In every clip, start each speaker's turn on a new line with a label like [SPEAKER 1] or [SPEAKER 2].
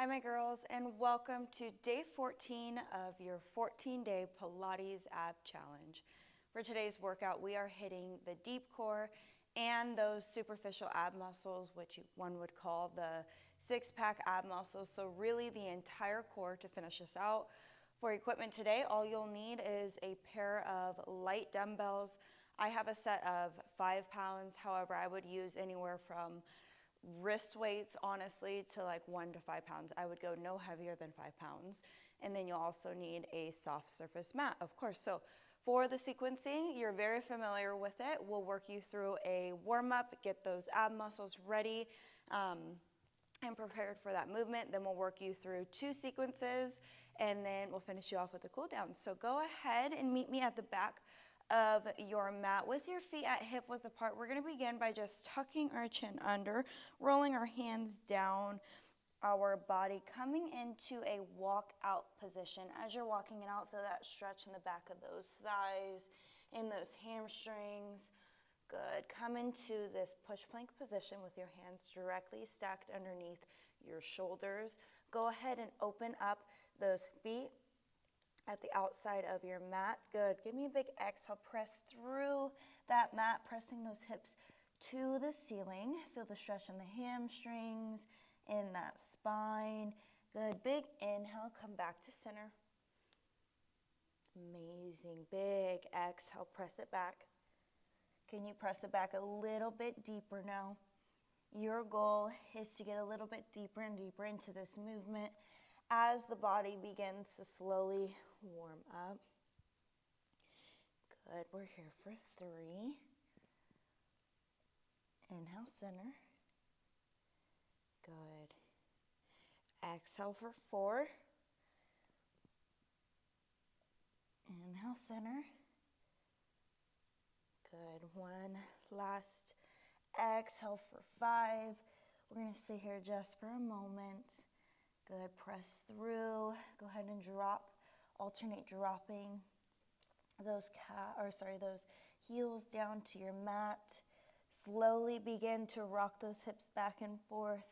[SPEAKER 1] Hi my girls, and welcome to day 14 of your 14-day Pilates Ab Challenge. For today's workout, we are hitting the deep core and those superficial ab muscles, which one would call the six-pack ab muscles, so really the entire core to finish us out. For equipment today, all you'll need is a pair of light dumbbells. I have a set of 5 pounds, however, I would use anywhere from wrist weights, honestly, to like 1 to 5 pounds. I would go no heavier than 5 pounds. And then you'll also need a soft surface mat, of course. So for the sequencing, you're very familiar with it. We'll work you through a warm-up, get those ab muscles ready and prepared for that movement. Then we'll work you through 2 sequences, and then we'll finish you off with a cool down. So go ahead and meet me at the back of your mat with your feet at hip width apart. We're going to begin by just tucking our chin under, rolling our hands down, our body coming into a walk out position. As you're walking it out, feel that stretch in the back of those thighs, in those hamstrings. Good. Come into this push plank position with your hands directly stacked underneath your shoulders. Go ahead and open up those feet at the outside of your mat. Good. Give me a big exhale. Press through that mat, pressing those hips to the ceiling. Feel the stretch in the hamstrings, in that spine. Good. Big inhale. Come back to center. Amazing. Big exhale. Press it back. Can you press it back a little bit deeper now? Your goal is to get a little bit deeper and deeper into this movement as the body begins to slowly warm up. Good, we're here for 3. Inhale, center. Good. Exhale for 4. Inhale, center. Good, 1 last exhale for 5. We're going to sit here just for a moment. Good, press through. Go ahead and drop, alternate dropping those those heels down to your mat. Slowly begin to rock those hips back and forth.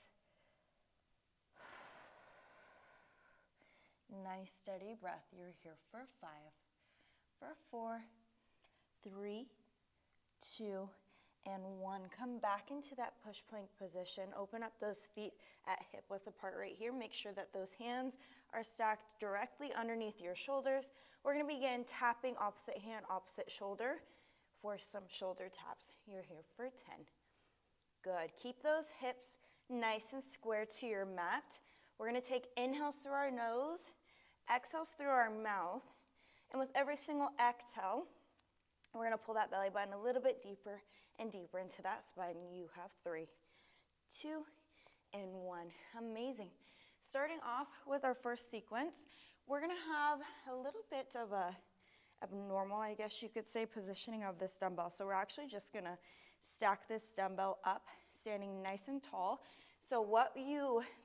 [SPEAKER 1] Nice steady breath. You're here for 5, for 4, 3, 2, and 1. Come back into that push plank position. Open up those feet at hip width apart right here. Make sure that those hands are stacked directly underneath your shoulders. We're going to begin tapping opposite hand, opposite shoulder for some shoulder taps. You're here for 10. Good. Keep those hips nice and square to your mat. We're going to take inhales through our nose, exhales through our mouth, and with every single exhale, we're going to pull that belly button a little bit deeper and deeper into that spine. You have 3, 2, and 1. Amazing. Starting off with our first sequence, we're going to have a little bit of a abnormal, I guess you could say, positioning of this dumbbell. So we're actually just going to stack this dumbbell up, standing nice and tall. So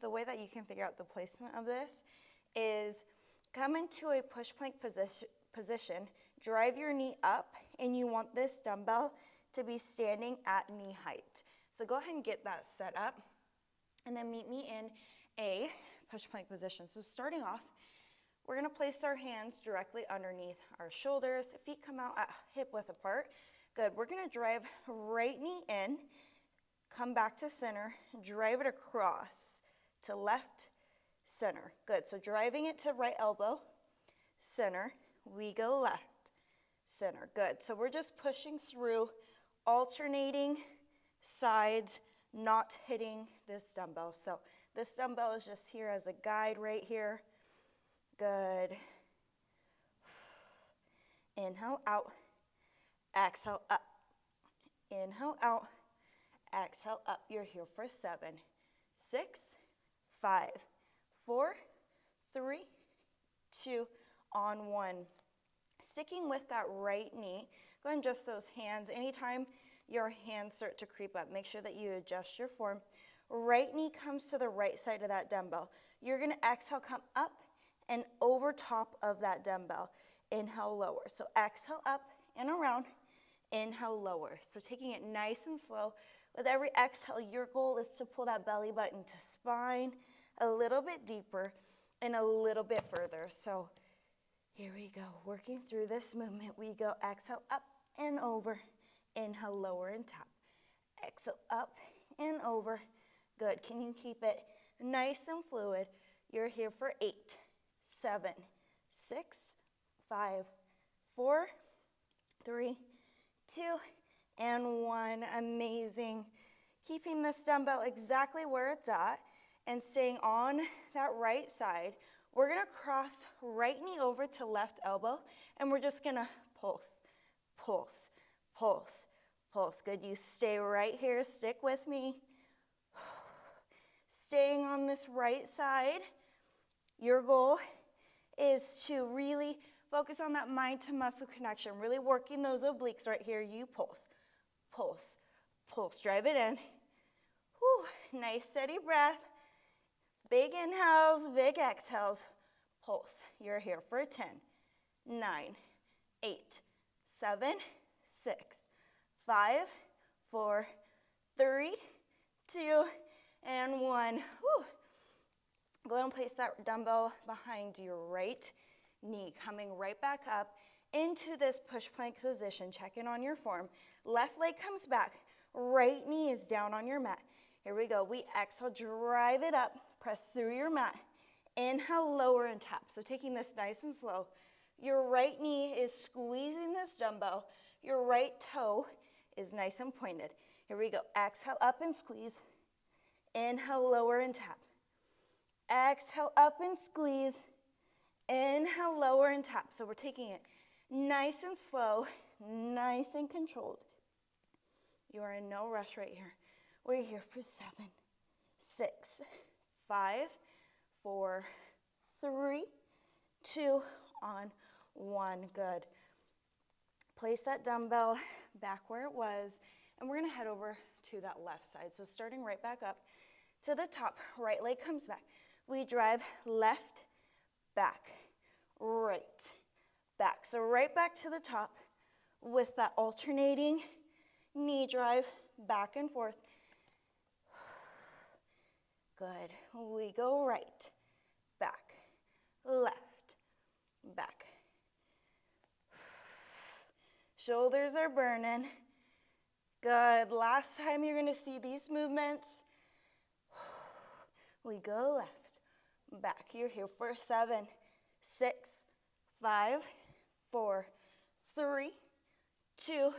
[SPEAKER 1] the way that you can figure out the placement of this is come into a push plank position, drive your knee up, and you want this dumbbell to be standing at knee height. So go ahead and get that set up, and then meet me in a push plank position. So starting off, we're going to place our hands directly underneath our shoulders. Feet come out at hip width apart. Good. We're going to drive right knee in, come back to center, drive it across to left, center. Good. So driving it to right elbow, center, we go left, center. Good. So we're just pushing through, alternating sides, not hitting this dumbbell. So this dumbbell is just here as a guide right here. Good. Inhale out, exhale up. Inhale out, exhale up. You're here for 7, 6, 5, 4, 3, 2, on 1. Sticking with that right knee, go ahead and adjust those hands. Anytime your hands start to creep up, make sure that you adjust your form. Right knee comes to the right side of that dumbbell. You're going to exhale, come up and over top of that dumbbell. Inhale, lower. So exhale up and around, inhale, lower. So taking it nice and slow. With every exhale, your goal is to pull that belly button to spine, a little bit deeper and a little bit further. So here we go, working through this movement. We go exhale up and over, inhale, lower and tap. Exhale up and over. Good. Can you keep it nice and fluid? You're here for 8, 7, 6, 5, 4, 3, 2, and 1. Amazing. Keeping this dumbbell exactly where it's at and staying on that right side. We're going to cross right knee over to left elbow, and we're just going to pulse, pulse, pulse, pulse. Good. You stay right here. Stick with me. Staying on this right side. Your goal is to really focus on that mind to muscle connection, really working those obliques right here. You pulse, pulse, pulse. Drive it in. Whew. Nice steady breath. Big inhales, big exhales. Pulse. You're here for 10, 9, 8, 7, 6, 5, 4, 3, 2, and 1. Whew. Go ahead and place that dumbbell behind your right knee, coming right back up into this push plank position. Check in on your form. Left leg comes back. Right knee is down on your mat. Here we go. We exhale, drive it up, press through your mat. Inhale, lower and tap. So taking this nice and slow. Your right knee is squeezing this dumbbell. Your right toe is nice and pointed. Here we go. Exhale, up and squeeze. Inhale, lower and tap. Exhale, up and squeeze. Inhale, lower and tap. So we're taking it nice and slow, nice and controlled. You are in no rush right here. We're here for 7, 6, 5, 4, 3, 2, on 1. Good. Place that dumbbell back where it was, and we're going to head over to that left side. So starting right back up to the top, right leg comes back. We drive left, back, right, back. So right back to the top with that alternating knee drive back and forth. Good. We go right, back, left, back. Shoulders are burning. Good. Last time you're going to see these movements. We go left, back. You're here for 7, 6, 5, 4, 3, 2,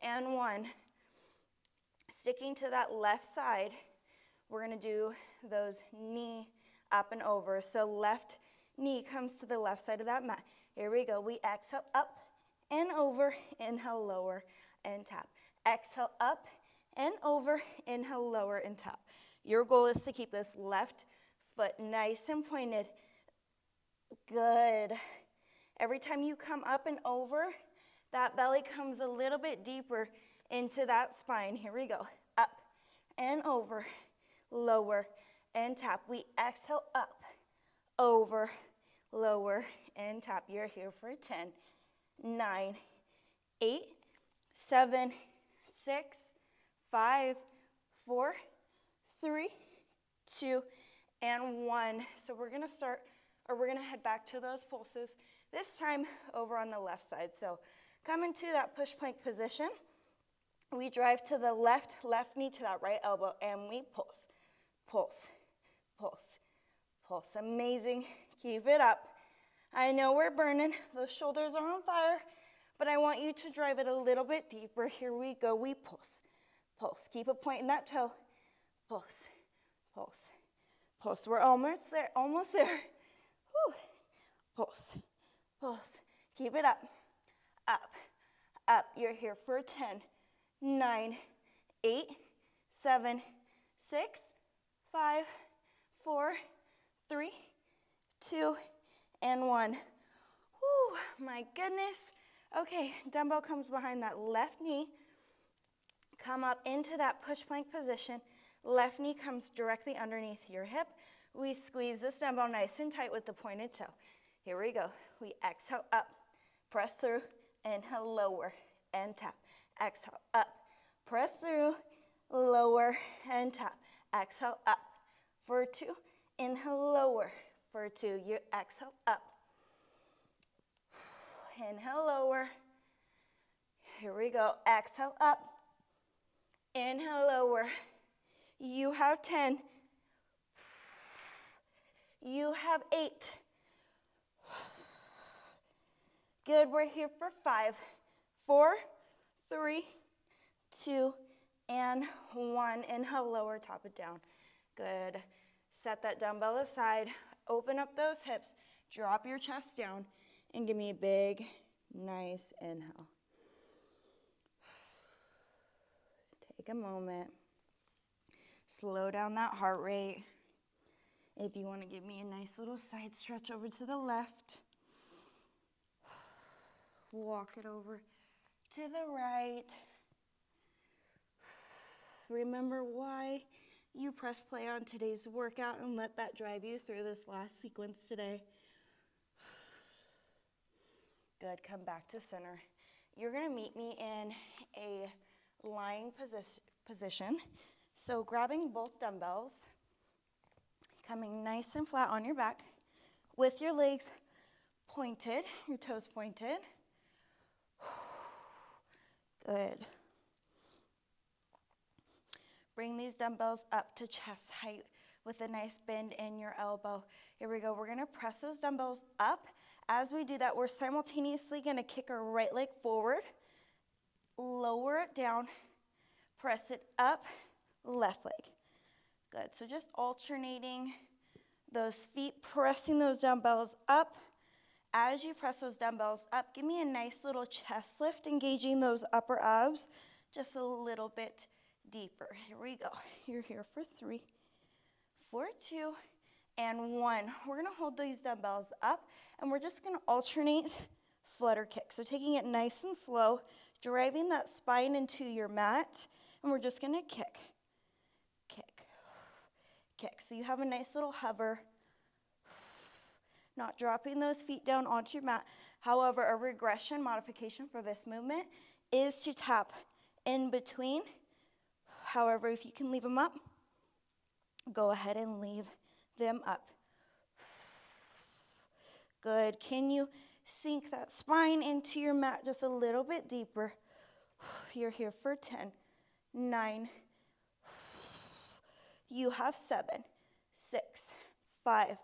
[SPEAKER 1] and 1. Sticking to that left side, we're going to do those knee up and over. So left knee comes to the left side of that mat. Here we go. We exhale up and over, inhale, lower, and tap. Exhale up and over, inhale, lower, and tap. Your goal is to keep this left foot nice and pointed. Good. Every time you come up and over, that belly comes a little bit deeper into that spine. Here we go. Up and over, lower, and tap. We exhale up, over, lower, and tap. You're here for 10, 9, 8, 7, 6, 5, 4, 3, 2, and 1. So we're going to head back to those pulses, this time over on the left side. So come into that push plank position. We drive to the left knee to that right elbow, and we pulse, pulse, pulse, pulse. Amazing. Keep it up. I know we're burning. Those shoulders are on fire, but I want you to drive it a little bit deeper. Here we go. We pulse, pulse. Keep a point in that toe. Pulse, pulse, pulse. We're almost there, almost there. Whew. Pulse, pulse. Keep it up, up, up. You're here for 10, 9, 8, 7, 6, 5, 4, 3, 2, and 1. Whew, my goodness. Okay, dumbbell comes behind that left knee. Come up into that push plank position. Left knee comes directly underneath your hip. We squeeze this dumbbell nice and tight with the pointed toe. Here we go. We exhale up, press through, inhale, lower, and tap. Exhale up, press through, lower, and tap. Exhale up for 2, Inhale, lower for 2. You exhale, up. Inhale, lower. Here we go. Exhale, up. Inhale, lower. You have 10. You have 8. Good. We're here for 5, 4, 3, 2, and 1. Inhale, lower, top it down. Good. Set that dumbbell aside. Open up those hips. Drop your chest down. And give me a big, nice inhale. Take a moment. Slow down that heart rate. If you want to give me a nice little side stretch over to the left. Walk it over to the right. Remember why you press play on today's workout and let that drive you through this last sequence today. Good, come back to center. You're gonna meet me in a lying position. So grabbing both dumbbells, coming nice and flat on your back with your legs pointed, your toes pointed. Good. Bring these dumbbells up to chest height with a nice bend in your elbow. Here we go. We're going to press those dumbbells up. As we do that, we're simultaneously going to kick our right leg forward, lower it down, press it up, left leg. Good. So just alternating those feet, pressing those dumbbells up. As you press those dumbbells up, give me a nice little chest lift, engaging those upper abs just a little bit deeper. Here we go. You're here for 3, 4, 2, and 1. We're going to hold these dumbbells up, and we're just going to alternate flutter kick. So taking it nice and slow, driving that spine into your mat, and we're just going to kick, kick, kick. So you have a nice little hover. Not dropping those feet down onto your mat. However, a regression modification for this movement is to tap in between. However, if you can leave them up, go ahead and leave them up. Good. Can you sink that spine into your mat just a little bit deeper? You're here for 10, 9. You have 7, 6, 5,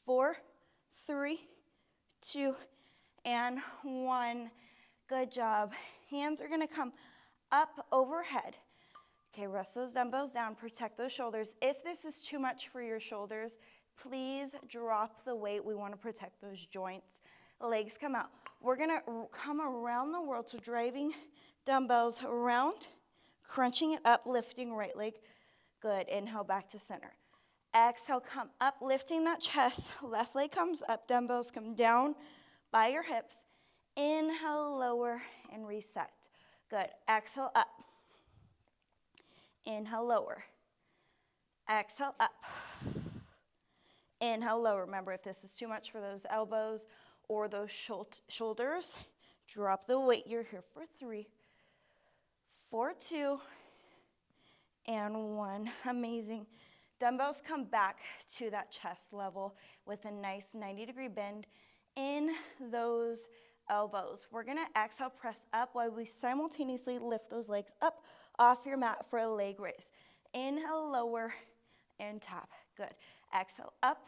[SPEAKER 1] 4, 3, 2, and 1. Good job. Hands are going to come up overhead. Okay, rest those dumbbells down. Protect those shoulders. If this is too much for your shoulders, please drop the weight. We want to protect those joints. Legs come out. We're going to come around the world, so driving dumbbells around, crunching it up, lifting right leg. Good. Inhale, back to center. Exhale, come up, lifting that chest. Left leg comes up, dumbbells come down by your hips. Inhale, lower, and reset. Good. Exhale, up. Inhale, lower. Exhale, up. Inhale, lower. Remember, if this is too much for those elbows or those shoulders, drop the weight. You're here for 3, 4, 2, and 1. Amazing. Dumbbells come back to that chest level with a nice 90-degree bend in those elbows. We're going to exhale, press up while we simultaneously lift those legs up off your mat for a leg raise. Inhale, lower, and tap. Good. Exhale, up.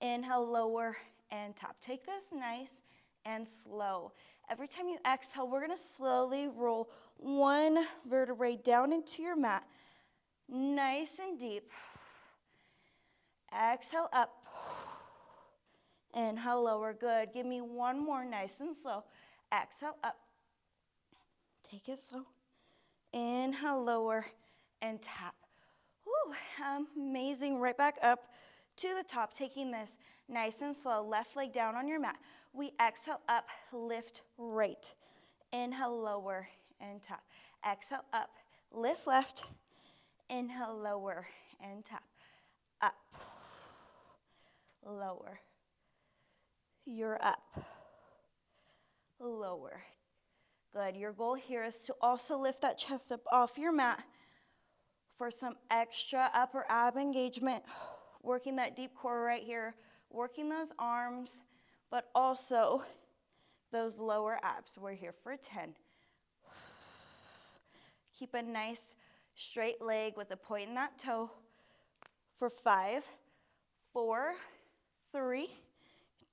[SPEAKER 1] Inhale, lower, and tap. Take this nice and slow. Every time you exhale, we're going to slowly roll one vertebrae down into your mat. Nice and deep. Exhale, up. Inhale, lower. Good. Give me one more, nice and slow. Exhale, up. Take it slow. Inhale, lower, and tap. Woo, amazing. Right back up to the top, taking this nice and slow. Left leg down on your mat. We exhale, up, lift right. Inhale, lower, and tap. Exhale, up, lift left. Inhale, lower, and tap. Up, lower. You're up, lower. Good. Your goal here is to also lift that chest up off your mat for some extra upper ab engagement, working that deep core right here, working those arms, but also those lower abs. We're here for 10. Keep a nice straight leg with a point in that toe for 5, 4, 3,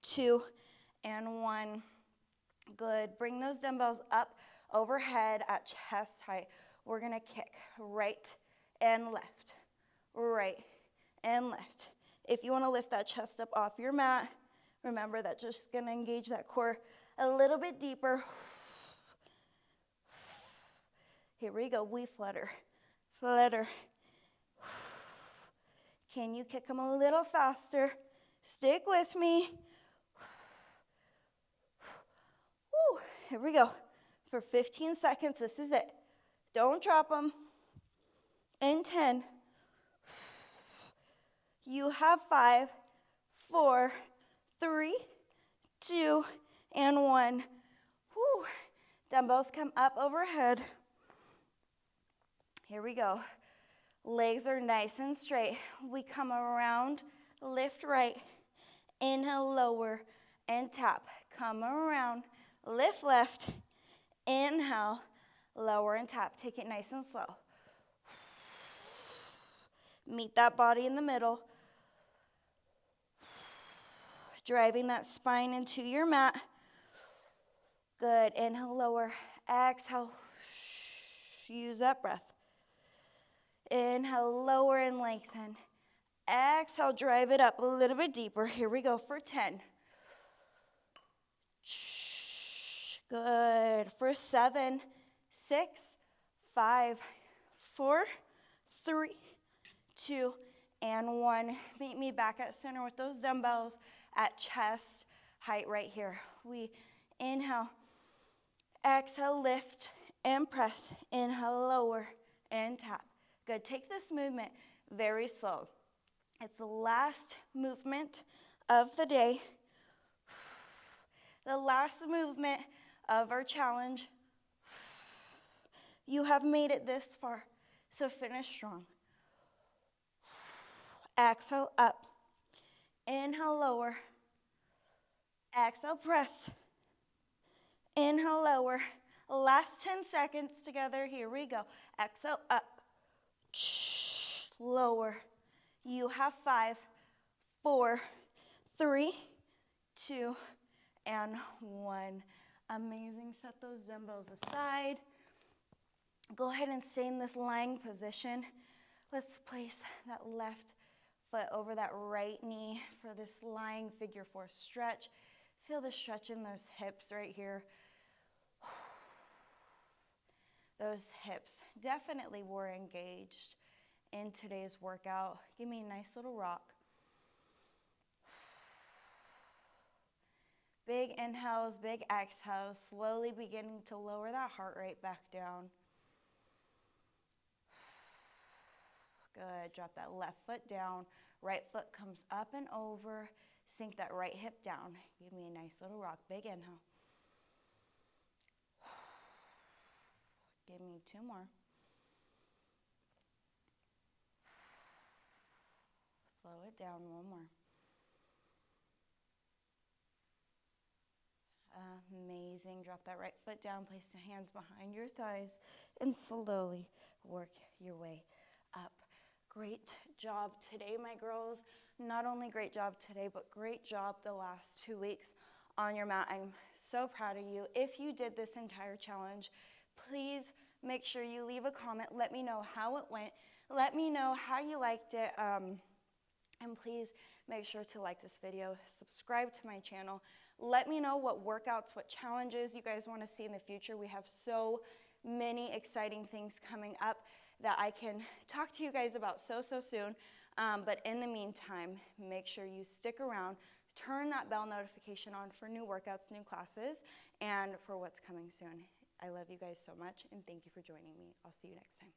[SPEAKER 1] 2, and 1. Good. Bring those dumbbells up overhead at chest height. We're going to kick right and left, right and left. If you want to lift that chest up off your mat, remember that's just going to engage that core a little bit deeper. Here we go. We flutter, flutter. Can you kick them a little faster? Stick with me. Woo. Here we go. For 15 seconds, this is it. Don't drop them. In 10. You have 5, 4, 3, 2, and 1. Woo. Dumbbells come up overhead. Here we go. Legs are nice and straight. We come around, lift right, inhale, lower, and tap. Come around, lift left, inhale, lower, and tap. Take it nice and slow. Meet that body in the middle. Driving that spine into your mat. Good. Inhale, lower. Exhale. Use that breath. Inhale, lower and lengthen. Exhale, drive it up a little bit deeper. Here we go for 10. Good. For 7, 6, 5, 4, 3, 2, and 1. Meet me back at center with those dumbbells at chest height right here. We inhale, exhale, lift, and press. Inhale, lower, and tap. Good. Take this movement very slow. It's the last movement of the day. The last movement of our challenge. You have made it this far, so finish strong. Exhale, up. Inhale, lower. Exhale, press. Inhale, lower. Last 10 seconds together. Here we go. Exhale, up. Lower. You have 5, 4, 3, 2, and 1. Amazing. Set those dumbbells aside. Go ahead and stay in this lying position. Let's place that left foot over that right knee for this lying figure 4 stretch. Feel the stretch in those hips right here. Those hips definitely were engaged in today's workout. Give me a nice little rock. Big inhales, big exhales, slowly beginning to lower that heart rate back down. Good. Drop that left foot down. Right foot comes up and over. Sink that right hip down. Give me a nice little rock. Big inhale. Give me 2 more. Slow it down. 1 more. Amazing. Drop that right foot down. Place the hands behind your thighs and slowly work your way up. Great job today, my girls. Not only great job today, but great job the last 2 weeks on your mat. I'm so proud of you. If you did this entire challenge, please make sure you leave a comment. Let me know how it went. Let me know how you liked it. And please make sure to like this video, subscribe to my channel. Let me know what workouts, what challenges you guys want to see in the future. We have so many exciting things coming up that I can talk to you guys about so soon. But in the meantime, make sure you stick around. Turn that bell notification on for new workouts, new classes, and for what's coming soon. I love you guys so much, and thank you for joining me. I'll see you next time.